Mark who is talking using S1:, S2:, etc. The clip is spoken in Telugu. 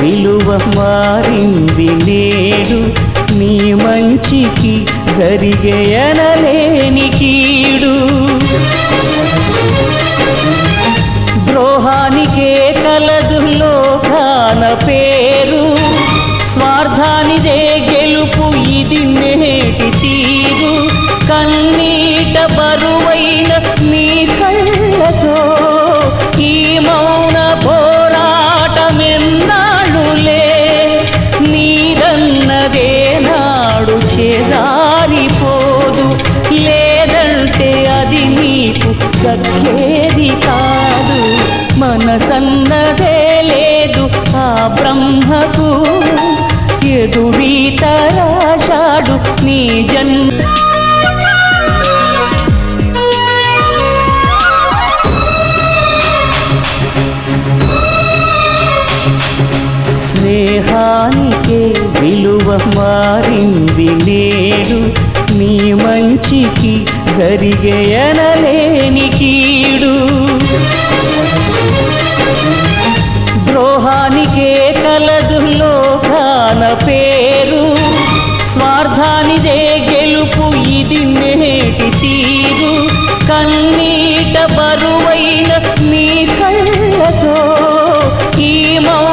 S1: విలువ మారింది నేడు, నీ మంచికి జరిగే అనలేని కీడు. ద్రోహానికే కలదు లోకాన పేరు, స్వార్థానిదే గెలుపు ఇది నేటి తీరు. కన్నీట బరువైన నీ కళ్ళతో ఈ మౌన పోరాటమెన్నాళ్ళులే, నీదన్నదే నాడు చేజారిపోదు, లేదంటే అది నీకు దక్కేది కాదు. మనసన్నదే లేదు ఆ బ్రహ్మకు, ఎదురీతరాశాడు నీ జన్మ. స్నేహానికే విలువ మారింది నేడు, నీ మంచికి జరిగే అనలేని కీడు. ద్రోహానికే కలదు లోకాన పేరు, స్వార్థానిదే గెలుపు ఇది నేటి తీరు. కన్నీట బరువైన నీ కళ్ళతో ఈ మౌన